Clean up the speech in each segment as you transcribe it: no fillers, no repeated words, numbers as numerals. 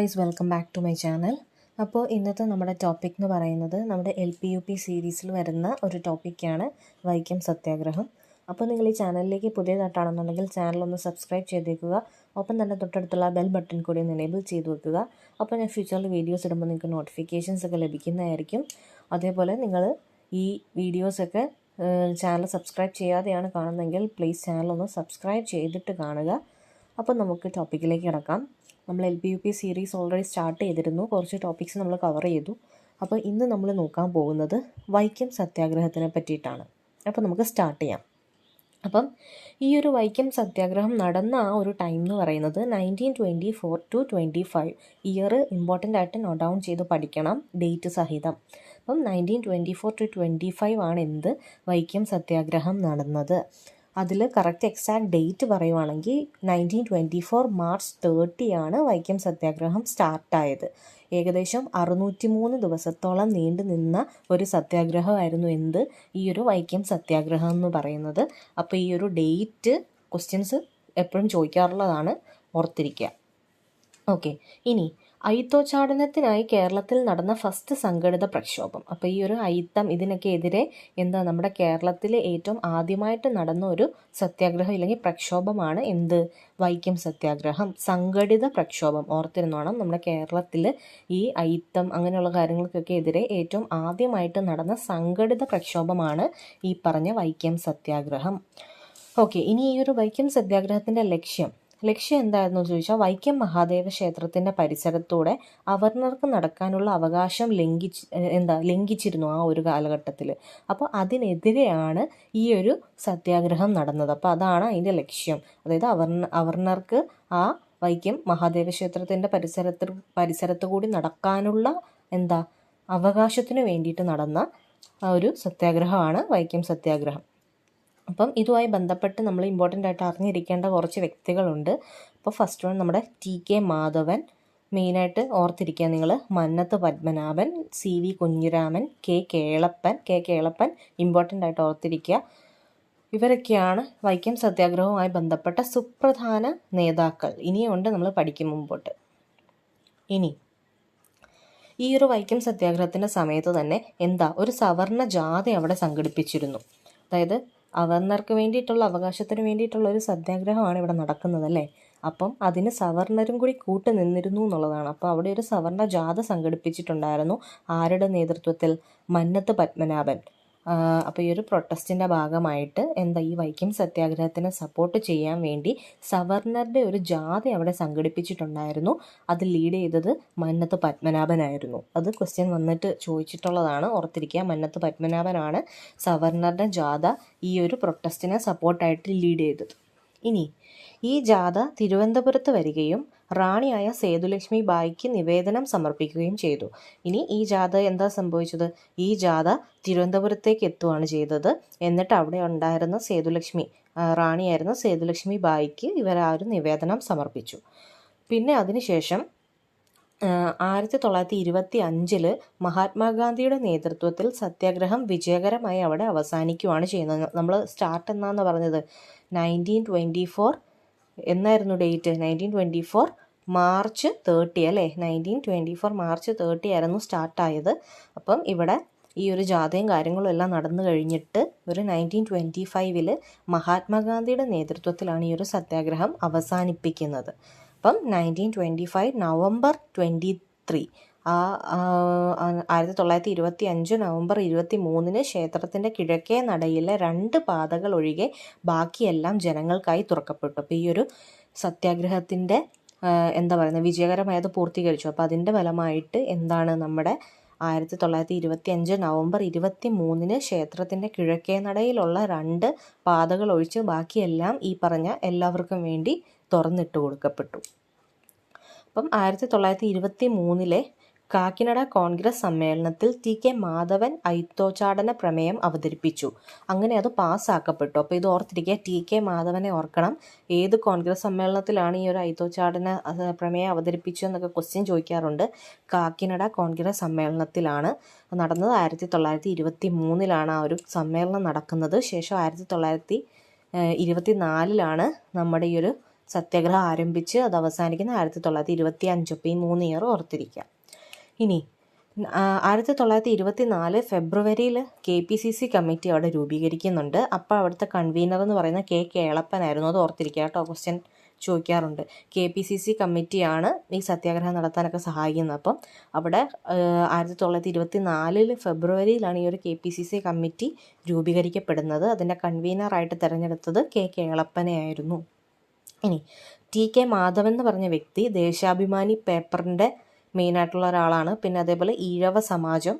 Guys, welcome back to my channel. അപ്പോൾ ഇന്നത്തെ നമ്മുടെ ടോപ്പിക് എന്ന് പറയുന്നത് നമ്മുടെ LP-UP സീരീസിൽ വരുന്ന ഒരു ടോപ്പിക്കാണ് വൈക്കം സത്യാഗ്രഹം. അപ്പോൾ നിങ്ങൾ ഈ ചാനലിലേക്ക് പുതിയതായിട്ടാണെന്നുണ്ടെങ്കിൽ ചാനലൊന്ന് സബ്സ്ക്രൈബ് ചെയ്തേക്കുക. ഒപ്പം തന്നെ തൊട്ടടുത്തുള്ള ബെൽ ബട്ടൺ കൂടി ഒന്ന് എനേബിൾ ചെയ്ത് വെക്കുക. അപ്പോൾ ഞാൻ ഫ്യൂച്ചറിൽ വീഡിയോസ് ഇടുമ്പോൾ നിങ്ങൾക്ക് നോട്ടിഫിക്കേഷൻസ് ഒക്കെ ലഭിക്കുന്നതായിരിക്കും. അതേപോലെ നിങ്ങൾ ഈ വീഡിയോസൊക്കെ ചാനൽ സബ്സ്ക്രൈബ് ചെയ്യാതെയാണ് കാണുന്നതെങ്കിൽ പ്ലീസ് ചാനലൊന്ന് സബ്സ്ക്രൈബ് ചെയ്തിട്ട് കാണുക. അപ്പോൾ നമുക്ക് ടോപ്പിക്കിലേക്ക് കിടക്കാം. നമ്മൾ LP-UP സീരീസ് ഓൾറെഡി സ്റ്റാർട്ട് ചെയ്തിരുന്നു. കുറച്ച് ടോപ്പിക്സ് നമ്മൾ കവർ ചെയ്തു. അപ്പോൾ ഇന്ന് നമ്മൾ നോക്കാൻ പോകുന്നത് വൈക്കം സത്യാഗ്രഹത്തിനെ പറ്റിയിട്ടാണ്. അപ്പോൾ നമുക്ക് സ്റ്റാർട്ട് ചെയ്യാം. അപ്പം ഈ ഒരു വൈക്കം സത്യാഗ്രഹം നടന്ന ആ ഒരു ടൈം എന്ന് പറയുന്നത് 1924 to 25. ഇയർ ഇമ്പോർട്ടൻ്റ് ആയിട്ട് നോട്ട് ഡൗൺ ചെയ്ത് പഠിക്കണം, ഡേറ്റ് സഹിതം. അപ്പം 1924 to 25 ആണ് എന്ത് വൈക്കം സത്യാഗ്രഹം നടന്നത്. അതിൽ കറക്റ്റ് എക്സാക്ട് ഡേറ്റ് പറയുവാണെങ്കിൽ 1924 മാർച്ച് 30 ആണ് വൈക്കം സത്യാഗ്രഹം സ്റ്റാർട്ടായത്. ഏകദേശം 603 ദിവസത്തോളം നീണ്ടു നിന്ന ഒരു സത്യാഗ്രഹമായിരുന്നു എന്ത് ഈ ഒരു വൈക്കം സത്യാഗ്രഹം എന്ന് പറയുന്നത്. അപ്പോൾ ഈ ഒരു ഡേറ്റ് ക്വസ്റ്റ്യൻസ് എപ്പോഴും ചോദിക്കാറുള്ളതാണ്, ഓർത്തിരിക്കുക. ഓക്കെ, ഇനി അയിത്തോച്ചാടനത്തിനായി കേരളത്തിൽ നടന്ന ഫസ്റ്റ് സംഘടിത പ്രക്ഷോഭം. അപ്പോൾ ഈ ഒരു അയിത്തം ഇതിനൊക്കെ എതിരെ നമ്മുടെ കേരളത്തിൽ ഏറ്റവും ആദ്യമായിട്ട് നടന്ന ഒരു സത്യാഗ്രഹം ഇല്ലെങ്കിൽ പ്രക്ഷോഭമാണ് എന്ത് വൈക്കം സത്യാഗ്രഹം. സംഘടിത പ്രക്ഷോഭം ഓർത്തിരുന്നോണം. നമ്മുടെ കേരളത്തിൽ ഈ അയിത്തം അങ്ങനെയുള്ള കാര്യങ്ങൾക്കൊക്കെ എതിരെ ഏറ്റവും ആദ്യമായിട്ട് നടന്ന സംഘടിത പ്രക്ഷോഭമാണ് ഈ പറഞ്ഞ വൈക്കം സത്യാഗ്രഹം. ഓക്കെ, ഇനി ഈ ഒരു വൈക്കം സത്യാഗ്രഹത്തിൻ്റെ ലക്ഷ്യം എന്തായിരുന്നു ചോദിച്ചാൽ, വൈക്കം മഹാദേവ ക്ഷേത്രത്തിൻ്റെ പരിസരത്തൂടെ അവർണർക്ക് നടക്കാനുള്ള അവകാശം ലംഘിച്ചിരുന്നു ആ ഒരു കാലഘട്ടത്തിൽ. അപ്പോൾ അതിനെതിരെയാണ് ഈ ഒരു സത്യാഗ്രഹം നടന്നത്. അപ്പോൾ അതാണ് അതിൻ്റെ ലക്ഷ്യം. അതായത് അവർണർക്ക് ആ വൈക്കം മഹാദേവ ക്ഷേത്രത്തിൻ്റെ പരിസരത്ത് കൂടി നടക്കാനുള്ള അവകാശത്തിന് വേണ്ടിയിട്ട് നടന്ന ഒരു സത്യാഗ്രഹമാണ് വൈക്കം സത്യാഗ്രഹം. അപ്പം ഇതുമായി ബന്ധപ്പെട്ട് നമ്മൾ ഇമ്പോർട്ടൻ്റ് ആയിട്ട് അറിഞ്ഞിരിക്കേണ്ട കുറച്ച് വ്യക്തികളുണ്ട്. അപ്പോൾ ഫസ്റ്റ് വൺ നമ്മുടെ TK മാധവൻ, മെയിനായിട്ട് ഓർത്തിരിക്കുക നിങ്ങൾ. Mannath Padmanabhan, CV Kunhiraman, K Kelappan important ആയിട്ട് ഓർത്തിരിക്കുക. ഇവരൊക്കെയാണ് വൈക്കം സത്യാഗ്രഹവുമായി ബന്ധപ്പെട്ട സുപ്രധാന നേതാക്കൾ. ഇനിയുണ്ട് നമ്മൾ പഠിക്കും മുമ്പോട്ട്. ഇനി ഈ ഒരു വൈക്കം സത്യാഗ്രഹത്തിൻ്റെ സമയത്ത് തന്നെ ഒരു സവർണ ജാഥ അവിടെ സംഘടിപ്പിച്ചിരുന്നു. അതായത് അവർണർക്ക് വേണ്ടിയിട്ടുള്ള അവകാശത്തിന് വേണ്ടിയിട്ടുള്ള ഒരു സത്യാഗ്രഹമാണ് ഇവിടെ നടക്കുന്നത് അല്ലേ. അപ്പം അതിന് സവർണരും കൂടി കൂട്ട് നിന്നിരുന്നു എന്നുള്ളതാണ്. അപ്പോൾ അവിടെ ഒരു സവർണ ജാഥ സംഘടിപ്പിച്ചിട്ടുണ്ടായിരുന്നു. ആരുടെ നേതൃത്വത്തിൽ? മന്നത്ത് പത്മനാഭൻ. അപ്പോൾ ഈ ഒരു പ്രൊട്ടസ്റ്റിൻ്റെ ഭാഗമായിട്ട് ഈ വൈക്കം സത്യാഗ്രഹത്തിനെ സപ്പോർട്ട് ചെയ്യാൻ വേണ്ടി സവർണറുടെ ഒരു ജാഥ അവിടെ സംഘടിപ്പിച്ചിട്ടുണ്ടായിരുന്നു. അത് ലീഡ് ചെയ്തത് മന്നത്ത് പത്മനാഭനായിരുന്നു. അത് ക്വസ്റ്റ്യൻ വന്നിട്ട് ചോദിച്ചിട്ടുള്ളതാണ്, ഓർത്തിരിക്കുക. മന്നത്ത് പത്മനാഭനാണ് സവർണറുടെ ജാഥ ഈ ഒരു പ്രൊട്ടസ്റ്റിനെ സപ്പോർട്ടായിട്ട് ലീഡ് ചെയ്തത്. ഇനി ഈ ജാഥ തിരുവനന്തപുരത്ത് വരികയും റാണിയായ സേതുലക്ഷ്മി ബായിക്ക് നിവേദനം സമർപ്പിക്കുകയും ചെയ്തു. ഇനി ഈ ജാഥ സംഭവിച്ചത്? ഈ ജാഥ തിരുവനന്തപുരത്തേക്ക് എത്തുകയാണ് ചെയ്തത്. എന്നിട്ട് അവിടെ ഉണ്ടായിരുന്ന റാണിയായിരുന്ന സേതുലക്ഷ്മി ബായിക്ക് ഇവർ ആ ഒരു നിവേദനം സമർപ്പിച്ചു. പിന്നെ അതിനുശേഷം 1925 മഹാത്മാഗാന്ധിയുടെ നേതൃത്വത്തിൽ സത്യാഗ്രഹം വിജയകരമായി അവിടെ അവസാനിക്കുകയാണ് ചെയ്യുന്നത്. നമ്മൾ സ്റ്റാർട്ട് എന്നാന്ന് പറഞ്ഞത് 1924 എന്നായിരുന്നു ഡേറ്റ്? 1924 മാർച്ച് 30 അല്ലേ. 1924 മാർച്ച് 30 ആയിരുന്നു സ്റ്റാർട്ടായത്. അപ്പം ഇവിടെ ഈ ഒരു ജാഥയും കാര്യങ്ങളും എല്ലാം നടന്നു കഴിഞ്ഞിട്ട് ഒരു 1925 മഹാത്മാഗാന്ധിയുടെ നേതൃത്വത്തിലാണ് ഈ ഒരു സത്യാഗ്രഹം അവസാനിപ്പിക്കുന്നത്. അപ്പം 1925 നവംബർ 23 1925 നവംബർ 23 ക്ഷേത്രത്തിൻ്റെ കിഴക്കേ നടയിലെ 2 പാതകൾ ഒഴികെ ബാക്കിയെല്ലാം ജനങ്ങൾക്കായി തുറക്കപ്പെട്ടു. അപ്പോൾ ഈ ഒരു സത്യാഗ്രഹത്തിൻ്റെ വിജയകരമായത് പൂർത്തീകരിച്ചു. അപ്പോൾ അതിൻ്റെ ഫലമായിട്ട് നമ്മുടെ 1925 നവംബർ 23 ക്ഷേത്രത്തിൻ്റെ കിഴക്കേ നടയിലുള്ള 2 പാതകൾ ഒഴിച്ച് ബാക്കിയെല്ലാം ഈ പറഞ്ഞ എല്ലാവർക്കും വേണ്ടി തുറന്നിട്ട് കൊടുക്കപ്പെട്ടു. അപ്പം 1923 കാക്കിനഡ കോൺഗ്രസ് സമ്മേളനത്തിൽ TK മാധവൻ അയിത്തോച്ചാടന പ്രമേയം അവതരിപ്പിച്ചു. അങ്ങനെ അത് പാസ്സാക്കപ്പെട്ടു. അപ്പോൾ ഇത് ഓർത്തിരിക്കുക, TK മാധവനെ ഓർക്കണം. ഏത് കോൺഗ്രസ് സമ്മേളനത്തിലാണ് ഈ ഒരു അയിത്തോച്ചാടന പ്രമേയം അവതരിപ്പിച്ചു എന്നൊക്കെ ക്വസ്റ്റ്യൻ ചോദിക്കാറുണ്ട്. കാക്കിനഡ കോൺഗ്രസ് സമ്മേളനത്തിലാണ് നടന്നത്. 1923 ആ ഒരു സമ്മേളനം നടക്കുന്നത്. ശേഷം 1924 നമ്മുടെ ഈ ഒരു സത്യാഗ്രഹം ആരംഭിച്ച് അത് അവസാനിക്കുന്ന 1925. അപ്പോൾ ഈ 3 ഇയർ ഓർത്തിരിക്കുക. ഇനി 1924 ഫെബ്രുവരിയിൽ KPCC കമ്മിറ്റി അവിടെ രൂപീകരിക്കുന്നുണ്ട്. അപ്പോൾ അവിടുത്തെ കൺവീനർ എന്ന് പറയുന്ന K കേളപ്പനായിരുന്നു. അത് ഓർത്തിരിക്കുക കേട്ടോ, ക്വസ്റ്റ്യൻ ചോദിക്കാറുണ്ട്. KPCC കമ്മിറ്റിയാണ് ഈ സത്യാഗ്രഹം നടത്താനൊക്കെ സഹായിക്കുന്നത്. അപ്പം അവിടെ 1924 ഫെബ്രുവരിയിലാണ് ഈ ഒരു KPCC കമ്മിറ്റി രൂപീകരിക്കപ്പെടുന്നത്. അതിൻ്റെ കൺവീനറായിട്ട് തിരഞ്ഞെടുത്തത് K കേളപ്പനെ ആയിരുന്നു. ഇനി TK മാധവൻ എന്ന് പറഞ്ഞ വ്യക്തി ദേശാഭിമാനി പേപ്പറിൻ്റെ മെയിനായിട്ടുള്ള ഒരാളാണ്. പിന്നെ അതേപോലെ ഈഴവ സമാജം,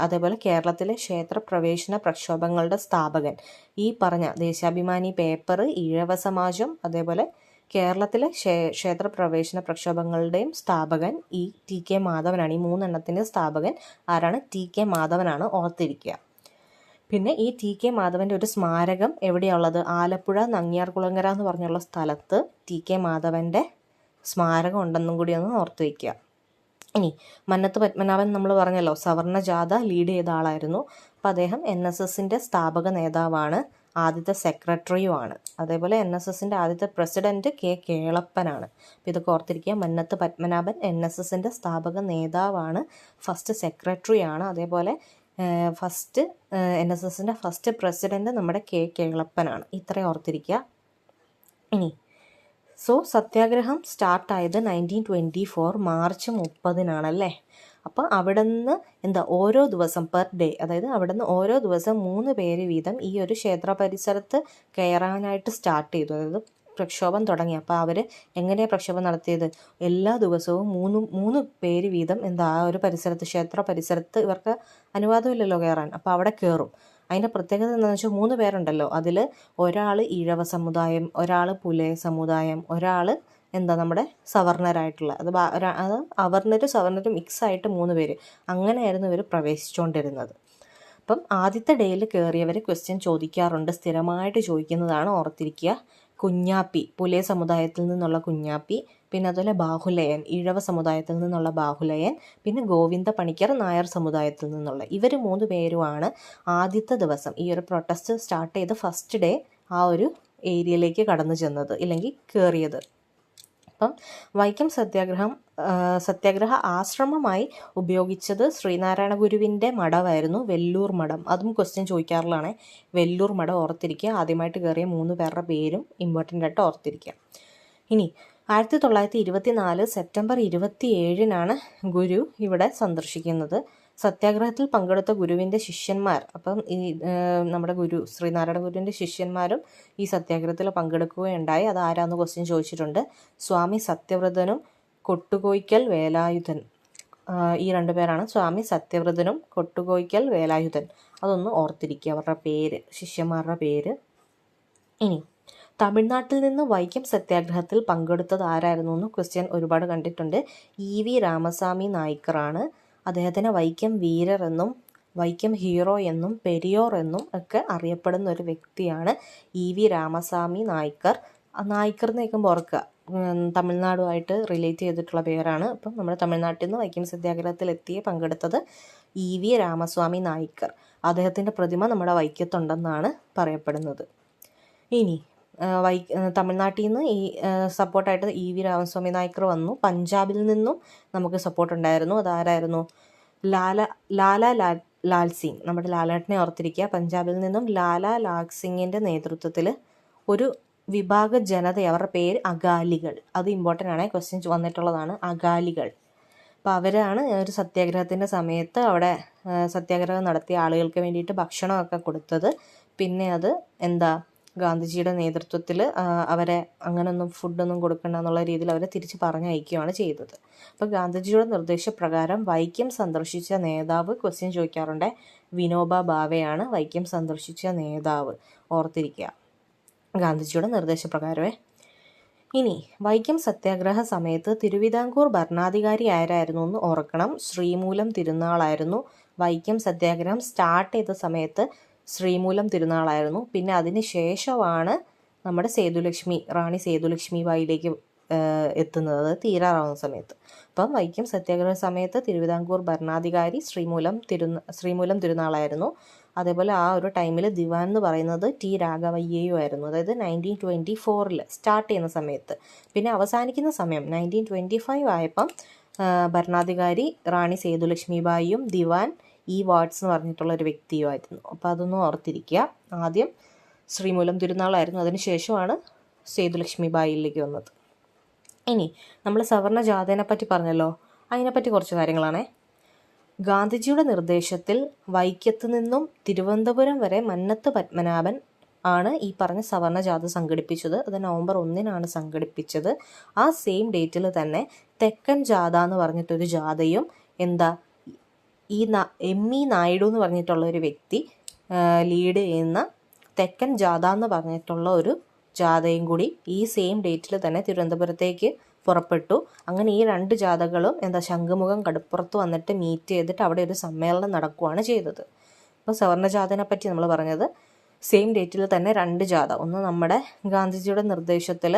അതേപോലെ കേരളത്തിലെ ക്ഷേത്ര പ്രവേശന പ്രക്ഷോഭങ്ങളുടെ സ്ഥാപകൻ. ഈ പറഞ്ഞ ദേശാഭിമാനി പേപ്പർ, ഈഴവ സമാജം, അതേപോലെ കേരളത്തിലെ ക്ഷേത്ര പ്രവേശന പ്രക്ഷോഭങ്ങളുടെയും സ്ഥാപകൻ ഈ TK മാധവനാണ്. ഈ 3 എണ്ണത്തിൻ്റെ സ്ഥാപകൻ ആരാണ്? TK മാധവനാണ്, ഓർത്തിരിക്കുക. പിന്നെ ഈ TK മാധവൻ്റെ ഒരു സ്മാരകം എവിടെയാണ് ഉള്ളത്? ആലപ്പുഴ നങ്ങ്യാർകുളങ്ങര എന്ന് പറഞ്ഞുള്ള സ്ഥലത്ത് TK മാധവൻ്റെ സ്മാരകം ഉണ്ടെന്നും കൂടി ഒന്ന് ഓർത്ത് വയ്ക്കുക. ഇനി മന്നത്ത് പത്മനാഭൻ നമ്മൾ പറഞ്ഞല്ലോ, സവർണ ജാഥ ലീഡ് ചെയ്ത ആളായിരുന്നു. അപ്പം അദ്ദേഹം NSSൻ്റെ സ്ഥാപക നേതാവാണ്, ആദ്യത്തെ സെക്രട്ടറിയുമാണ്. അതേപോലെ NSSൻ്റെ ആദ്യത്തെ പ്രസിഡന്റ് K കേളപ്പനാണ്. അപ്പോൾ ഇതൊക്കെ ഓർത്തിരിക്കുക. മന്നത്ത് പത്മനാഭൻ NSSൻ്റെ സ്ഥാപക നേതാവാണ്, ഫസ്റ്റ് സെക്രട്ടറിയാണ്. അതേപോലെ NSSൻ്റെ ഫസ്റ്റ് പ്രസിഡന്റ് നമ്മുടെ K കേളപ്പനാണ്. ഇത്രയും ഓർത്തിരിക്കുക. ഇനി സത്യാഗ്രഹം സ്റ്റാർട്ടായത് 1924 മാർച്ച് 30-നാണല്ലേ. അപ്പോൾ അവിടെ നിന്ന് ഓരോ ദിവസം പെർ ഡേ, അതായത് അവിടെ നിന്ന് ഓരോ ദിവസം 3 പേര് വീതം ഈ ഒരു ക്ഷേത്ര പരിസരത്ത് കയറാനായിട്ട് സ്റ്റാർട്ട് ചെയ്തു. അതായത് പ്രക്ഷോഭം തുടങ്ങി. അപ്പോൾ അവർ എങ്ങനെയാണ് പ്രക്ഷോഭം നടത്തിയത്? എല്ലാ ദിവസവും 3 പേര് വീതം ആ ഒരു പരിസരത്ത്, ക്ഷേത്ര പരിസരത്ത് ഇവർക്ക് അനുവാദമില്ലല്ലോ കയറാൻ, അപ്പോൾ അവിടെ കയറും. അതിൻ്റെ പ്രത്യേകത എന്താണെന്ന് വെച്ചാൽ 3 പേരുണ്ടല്ലോ, അതിൽ ഒരാൾ ഈഴവ സമുദായം, ഒരാൾ പുലയ സമുദായം, ഒരാൾ നമ്മുടെ സവർണരായിട്ടുള്ള, അത് അവർണരും സവർണരും മിക്സ് ആയിട്ട് 3 പേര്. അങ്ങനെയായിരുന്നു ഇവർ പ്രവേശിച്ചുകൊണ്ടിരുന്നത്. അപ്പം ആദ്യത്തെ ഡേയിൽ കയറിയവർ ക്വസ്റ്റ്യൻ ചോദിക്കാറുണ്ട്, സ്ഥിരമായിട്ട് ചോദിക്കുന്നതാണ്, ഓർത്തിരിക്കുക. കുഞ്ഞാപ്പി, പുലയ സമുദായത്തിൽ നിന്നുള്ള കുഞ്ഞാപ്പി, പിന്നെ അതുപോലെ ബാഹുലയൻ, ഈഴവ സമുദായത്തിൽ നിന്നുള്ള ബാഹുലയൻ, പിന്നെ ഗോവിന്ദ പണിക്കർ നായർ സമുദായത്തിൽ നിന്നുള്ള, ഇവർ 3 പേരുമാണ് ആദ്യത്തെ ദിവസം ഈ ഒരു പ്രൊട്ടസ്റ്റ് സ്റ്റാർട്ട് ചെയ്ത് ഫസ്റ്റ് ഡേ ആ ഒരു ഏരിയയിലേക്ക് കടന്നു ചെന്നത്, ഇല്ലെങ്കിൽ കയറിയത്. അപ്പം വൈക്കം സത്യാഗ്രഹ ആശ്രമമായി ഉപയോഗിച്ചത് ശ്രീനാരായണ ഗുരുവിൻ്റെ മഠമായിരുന്നു, വെല്ലൂർ മഠം. അതും ക്വസ്റ്റ്യൻ ചോദിക്കാറുള്ളതാണ്. വെല്ലൂർ മഠം ഓർത്തിരിക്കുക. ആദ്യമായിട്ട് കയറിയ 3 പേരുടെ പേരും ഇമ്പോർട്ടൻ്റ് ആയിട്ട് ഓർത്തിരിക്കുക. ഇനി 1924 സെപ്റ്റംബർ 27-നാണ് ഗുരു ഇവിടെ സന്ദർശിക്കുന്നത്. സത്യാഗ്രഹത്തിൽ പങ്കെടുത്ത ഗുരുവിൻ്റെ ശിഷ്യന്മാർ, അപ്പം ഈ നമ്മുടെ ഗുരു ശ്രീനാരായണ ഗുരുവിൻ്റെ ശിഷ്യന്മാരും ഈ സത്യാഗ്രഹത്തിൽ പങ്കെടുക്കുകയുണ്ടായി. അത് ആരാന്ന് ക്വസ്റ്റ്യൻ ചോദിച്ചിട്ടുണ്ട്. സ്വാമി സത്യവ്രതനും കൊട്ടുകോയ്ക്കൽ വേലായുധൻ, ഈ 2 പേരാണ്, സ്വാമി സത്യവ്രതനും കൊട്ടുകോയ്ക്കൽ വേലായുധൻ. അതൊന്ന് ഓർത്തിരിക്കുക, അവരുടെ പേര്, ശിഷ്യന്മാരുടെ പേര്. ഇനി തമിഴ്നാട്ടിൽ നിന്ന് വൈക്കം സത്യാഗ്രഹത്തിൽ പങ്കെടുത്തത് ആരായിരുന്നു എന്ന് ക്വസ്റ്റ്യൻ ഒരുപാട് കണ്ടിട്ടുണ്ട്. EV രാമസ്വാമി നായ്ക്കറാണ്. അദ്ദേഹത്തിന് വൈക്കം വീരർ എന്നും വൈക്കം ഹീറോ എന്നും പെരിയോർ എന്നും ഒക്കെ അറിയപ്പെടുന്ന ഒരു വ്യക്തിയാണ് EV രാമസ്വാമി നായ്ക്കർ. നായ്ക്കർ എന്ന് കേൾക്കുമ്പോൾ ഓർക്കുക, തമിഴ്നാടുമായിട്ട് റിലേറ്റ് ചെയ്തിട്ടുള്ള പേരാണ്. അപ്പം നമ്മുടെ തമിഴ്നാട്ടിൽ നിന്ന് വൈക്കം സത്യാഗ്രഹത്തിൽ പങ്കെടുത്തത് EV രാമസ്വാമി നായ്ക്കർ. അദ്ദേഹത്തിൻ്റെ പ്രതിമ നമ്മുടെ വൈക്കത്തുണ്ടെന്നാണ് പറയപ്പെടുന്നത്. ഇനി തമിഴ്നാട്ടിൽ നിന്ന് ഈ സപ്പോർട്ടായിട്ട് EV രാമസ്വാമി നായ്ക്കർ വന്നു. പഞ്ചാബിൽ നിന്നും നമുക്ക് സപ്പോർട്ട് ഉണ്ടായിരുന്നു. അതാരായിരുന്നു? ലാൽ സിംഗ്, നമ്മുടെ ലാലേട്ടനെ ഓർത്തിരിക്കുക. പഞ്ചാബിൽ നിന്നും ലാൽ സിംഗിൻ്റെ നേതൃത്വത്തിൽ ഒരു വിഭാഗ ജനത, അവരുടെ പേര് അകാലികൾ. അത് ഇമ്പോർട്ടൻ്റ് ആണ്, ക്വസ്റ്റ്യൻ വന്നിട്ടുള്ളതാണ്, അകാലികൾ. അപ്പോൾ അവരാണ് ഒരു സത്യാഗ്രഹത്തിൻ്റെ സമയത്ത് അവിടെ സത്യാഗ്രഹം നടത്തിയ ആളുകൾക്ക് വേണ്ടിയിട്ട് ഭക്ഷണമൊക്കെ കൊടുത്തത്. പിന്നെ അത് ഗാന്ധിജിയുടെ നേതൃത്വത്തിൽ അവരെ അങ്ങനെയൊന്നും ഫുഡൊന്നും കൊടുക്കണ്ട എന്നുള്ള രീതിയിൽ അവരെ തിരിച്ച് പറഞ്ഞയക്കുകയാണ് ചെയ്തത്. അപ്പോൾ ഗാന്ധിജിയുടെ നിർദ്ദേശപ്രകാരം വൈക്കം സന്ദർശിച്ച നേതാവ്, ക്വസ്റ്റ്യൻ ചോദിക്കാറുണ്ട്, വിനോബ ഭാവെയാണ് വൈക്കം സന്ദർശിച്ച നേതാവ്, ഓർത്തിരിക്കുക, ഗാന്ധിജിയുടെ നിർദ്ദേശപ്രകാരമേ. ഇനി വൈക്കം സത്യാഗ്രഹ സമയത്ത് തിരുവിതാംകൂർ ഭരണാധികാരി ആരായിരുന്നു എന്ന് ഓർക്കണം. ശ്രീമൂലം തിരുനാളായിരുന്നു. വൈക്കം സത്യാഗ്രഹം സ്റ്റാർട്ട് ചെയ്ത സമയത്ത് ശ്രീമൂലം തിരുനാളായിരുന്നു. പിന്നെ അതിന് ശേഷമാണ് നമ്മുടെ റാണി സേതുലക്ഷ്മി ബായിലേക്ക് എത്തുന്നത്, അത് തീരാറാവുന്ന സമയത്ത്. അപ്പം വൈക്കം സത്യാഗ്രഹ സമയത്ത് തിരുവിതാംകൂർ ഭരണാധികാരി ശ്രീമൂലം തിരുനാളായിരുന്നു. അതേപോലെ ആ ഒരു ടൈമിൽ ദിവാൻ എന്ന് പറയുന്നത് ടി രാഘവയ്യയും ആയിരുന്നു. അതായത് 1924 സ്റ്റാർട്ട് ചെയ്യുന്ന സമയത്ത്. പിന്നെ അവസാനിക്കുന്ന സമയം 1925 ആയപ്പം ഭരണാധികാരി റാണി സേതുലക്ഷ്മിബായിയും ദിവാൻ വാട്സ് എന്ന് പറഞ്ഞിട്ടുള്ള ഒരു വ്യക്തിയുമായിരുന്നു. അപ്പോൾ അതൊന്നും ഓർത്തിരിക്കുക. ആദ്യം ശ്രീമൂലം തിരുനാളായിരുന്നു, അതിനുശേഷമാണ് സേതുലക്ഷ്മിബായിയിലേക്ക് വന്നത്. ഇനി നമ്മൾ സവർണ ജാഥയെ പറ്റി പറഞ്ഞല്ലോ, അതിനെപ്പറ്റി കുറച്ച് കാര്യങ്ങളാണേ. ഗാന്ധിജിയുടെ നിർദ്ദേശത്തിൽ വൈക്കത്ത് നിന്നും തിരുവനന്തപുരം വരെ മന്നത്ത് പത്മനാഭൻ ആണ് ഈ പറഞ്ഞ സവർണ ജാഥ സംഘടിപ്പിച്ചത്. അത് നവംബർ 1 സംഘടിപ്പിച്ചത്. ആ സെയിം ഡേറ്റിൽ തന്നെ തെക്കൻ ജാഥ എന്ന് പറഞ്ഞിട്ടൊരു ജാഥയും എം.ഇ. നായിഡു എന്ന് പറഞ്ഞിട്ടുള്ള ഒരു വ്യക്തി ലീഡ് ചെയ്യുന്ന തെക്കൻ ജാഥ എന്ന് പറഞ്ഞിട്ടുള്ള ഒരു ജാഥയും കൂടി ഈ സെയിം ഡേറ്റിൽ തന്നെ തിരുവനന്തപുരത്തേക്ക് പുറപ്പെട്ടു. അങ്ങനെ ഈ 2 ജാഥകളും ശംഖുമുഖം കടുപ്പുറത്ത് വന്നിട്ട് മീറ്റ് ചെയ്തിട്ട് അവിടെ ഒരു സമ്മേളനം നടക്കുകയാണ് ചെയ്തത്. അപ്പോൾ സവർണ ജാഥനെ പറ്റി നമ്മൾ പറഞ്ഞത് സെയിം ഡേറ്റിൽ തന്നെ 2 ജാഥ, ഒന്ന് നമ്മുടെ ഗാന്ധിജിയുടെ നിർദ്ദേശത്തിൽ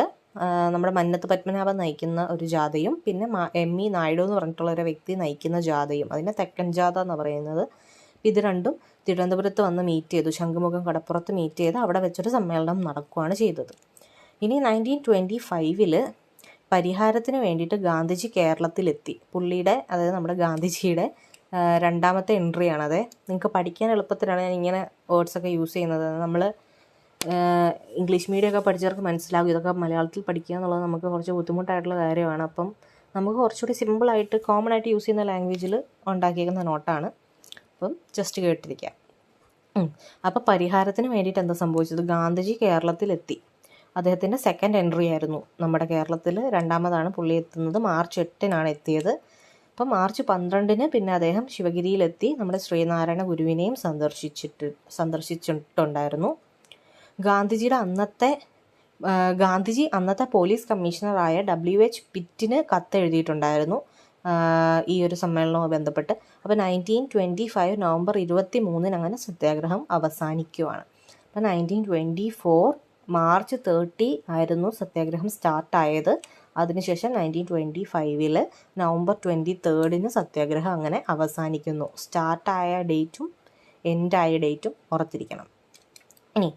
നമ്മുടെ മന്നത്ത് പത്മനാഭൻ നയിക്കുന്ന ഒരു ജാഥയും പിന്നെ എം.ഇ. നായിഡു എന്ന് പറഞ്ഞിട്ടുള്ള ഒരു വ്യക്തി നയിക്കുന്ന ജാഥയും, അതിനെ തെക്കൻ ജാഥ എന്ന് പറയുന്നത്. ഇത് രണ്ടും തിരുവനന്തപുരത്ത് വന്ന് മീറ്റ് ചെയ്തു, ശംഖുമുഖം കടപ്പുറത്ത് മീറ്റ് ചെയ്ത് അവിടെ വെച്ചൊരു സമ്മേളനം നടക്കുകയാണ് ചെയ്തത്. ഇനി 1925 പരിഹാരത്തിന് വേണ്ടിയിട്ട് ഗാന്ധിജി കേരളത്തിലെത്തി. പുള്ളിയുടെ, അതായത് നമ്മുടെ ഗാന്ധിജിയുടെ രണ്ടാമത്തെ എൻട്രിയാണത്. നിങ്ങൾക്ക് പഠിക്കാൻ എളുപ്പത്തിലാണ് ഞാൻ ഇങ്ങനെ വേർഡ്സൊക്കെ യൂസ് ചെയ്യുന്നത്. നമ്മൾ ഇംഗ്ലീഷ് മീഡിയമൊക്കെ പഠിച്ചവർക്ക് മനസ്സിലാകും. ഇതൊക്കെ മലയാളത്തിൽ പഠിക്കുക എന്നുള്ളത് നമുക്ക് കുറച്ച് ബുദ്ധിമുട്ടായിട്ടുള്ള കാര്യമാണ്. അപ്പം നമുക്ക് കുറച്ചുകൂടി സിമ്പിളായിട്ട് കോമൺ ആയിട്ട് യൂസ് ചെയ്യുന്ന ലാംഗ്വേജിൽ ഉണ്ടാക്കിയിരിക്കുന്ന നോട്ടാണ്. അപ്പം ജസ്റ്റ് കേട്ടിരിക്കുക. അപ്പോൾ പരിഹാരത്തിന് വേണ്ടിയിട്ട് എന്താ സംഭവിച്ചത്? ഗാന്ധിജി കേരളത്തിലെത്തി. അദ്ദേഹത്തിൻ്റെ സെക്കൻഡ് എൻട്രി ആയിരുന്നു നമ്മുടെ കേരളത്തിൽ. രണ്ടാമതാണ് പുള്ളി എത്തുന്നത്. മാർച്ച് 8 എത്തിയത്. അപ്പോൾ മാർച്ച് 12 പിന്നെ അദ്ദേഹം ശിവഗിരിയിലെത്തി നമ്മുടെ ശ്രീനാരായണ ഗുരുവിനെയും സന്ദർശിച്ചിട്ടുണ്ടായിരുന്നു. ഗാന്ധിജി അന്നത്തെ പോലീസ് കമ്മീഷണറായ W.H. പിറ്റിന് കത്തെഴുതിയിട്ടുണ്ടായിരുന്നു ഈ ഒരു സമ്മേളനവുമായി ബന്ധപ്പെട്ട്. അപ്പോൾ 1925 നവംബർ 23 അങ്ങനെ സത്യാഗ്രഹം അവസാനിക്കുവാണ്. അപ്പോൾ 1924 മാർച്ച് 30 ആയിരുന്നു സത്യാഗ്രഹം സ്റ്റാർട്ടായത്. അതിനുശേഷം 1925 നവംബർ 23 സത്യാഗ്രഹം അങ്ങനെ അവസാനിക്കുന്നു. സ്റ്റാർട്ടായ ഡേറ്റും എൻഡായ ഡേറ്റും ഓർത്തിരിക്കണം. ഇനി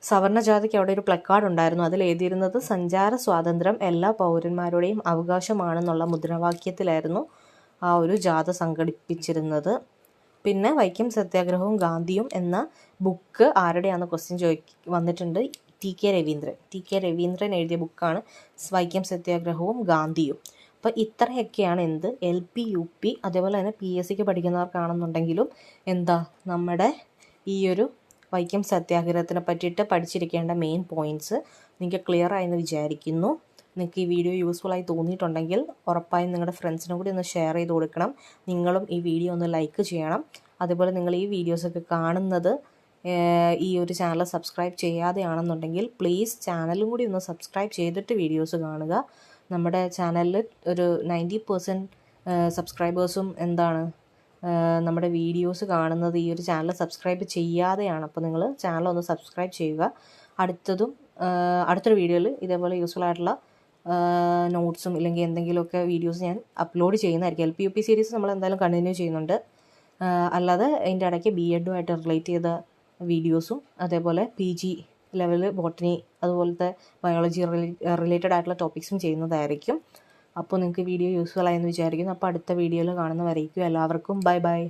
സവർണ ജാഥയ്ക്ക് അവിടെ ഒരു പ്ലക്കാർഡ് ഉണ്ടായിരുന്നു. അതിൽ എഴുതിയിരുന്നത് സഞ്ചാര സ്വാതന്ത്ര്യം എല്ലാ പൗരന്മാരുടെയും അവകാശമാണെന്നുള്ള മുദ്രാവാക്യത്തിലായിരുന്നു ആ ഒരു ജാഥ സംഘടിപ്പിച്ചിരുന്നത്. പിന്നെ വൈക്കം സത്യാഗ്രഹവും ഗാന്ധിയും എന്ന ബുക്ക് ആരുടെയാണെന്ന് ക്വസ്റ്റ്യൻ വന്നിട്ടുണ്ട്. ടി കെ രവീന്ദ്രൻ എഴുതിയ ബുക്കാണ് വൈക്കം സത്യാഗ്രഹവും ഗാന്ധിയും. അപ്പോൾ ഇത്രയൊക്കെയാണ് LP UP അതേപോലെ തന്നെ PSCക്ക് പഠിക്കുന്നവർക്കാണെന്നുണ്ടെങ്കിലും നമ്മുടെ ഈ ഒരു വൈക്കം സത്യാഗ്രഹത്തിനെ പറ്റിയിട്ട് പഠിച്ചിരിക്കേണ്ട മെയിൻ പോയിൻറ്റ്സ് നിങ്ങൾക്ക് ക്ലിയർ ആയെന്ന് വിചാരിക്കുന്നു. നിങ്ങൾക്ക് ഈ വീഡിയോ യൂസ്ഫുള്ളായി തോന്നിയിട്ടുണ്ടെങ്കിൽ ഉറപ്പായും നിങ്ങളുടെ ഫ്രണ്ട്സിനും കൂടി ഒന്ന് ഷെയർ ചെയ്ത് കൊടുക്കണം. നിങ്ങളും ഈ വീഡിയോ ഒന്ന് ലൈക്ക് ചെയ്യണം. അതുപോലെ നിങ്ങൾ ഈ വീഡിയോസൊക്കെ കാണുന്നത് ഈ ഒരു ചാനൽ സബ്സ്ക്രൈബ് ചെയ്യാതെയാണെന്നുണ്ടെങ്കിൽ പ്ലീസ് ചാനലും കൂടി ഒന്ന് സബ്സ്ക്രൈബ് ചെയ്തിട്ട് വീഡിയോസ് കാണുക. നമ്മുടെ ചാനലിൽ ഒരു 90% സബ്സ്ക്രൈബേഴ്സും നമ്മുടെ വീഡിയോസ് കാണുന്നത് ഈ ഒരു ചാനൽ സബ്സ്ക്രൈബ് ചെയ്യാതെയാണ്. അപ്പോൾ നിങ്ങൾ ചാനൽ ഒന്ന് സബ്സ്ക്രൈബ് ചെയ്യുക. അടുത്തൊരു വീഡിയോയിൽ ഇതേപോലെ യൂസ്ഫുൾ ആയിട്ടുള്ള നോട്ട്സും ഇല്ലെങ്കിൽ എന്തെങ്കിലുമൊക്കെ വീഡിയോസ് ഞാൻ അപ്ലോഡ് ചെയ്യുന്നതായിരിക്കും. LP UP സീരീസ് നമ്മൾ എന്തായാലും കണ്ടിന്യൂ ചെയ്യുന്നുണ്ട്. അല്ലാതെ അതിൻ്റെ ഇടയ്ക്ക് B.Ed.ഉമായിട്ട് റിലേറ്റ് ചെയ്ത വീഡിയോസും അതേപോലെ PG ലെവൽ ബോട്ടണി അതുപോലത്തെ ബയോളജി റിലേറ്റഡ് ആയിട്ടുള്ള ടോപ്പിക്സും ചെയ്യുന്നതായിരിക്കും. അപ്പോൾ നിങ്ങൾക്ക് വീഡിയോ യൂസ്ഫുൾ ആയെന്ന് വിചാരിക്കുന്നു. അപ്പോൾ അടുത്ത വീഡിയോയിൽ കാണുന്നവരേക്കും എല്ലാവർക്കും ബൈ.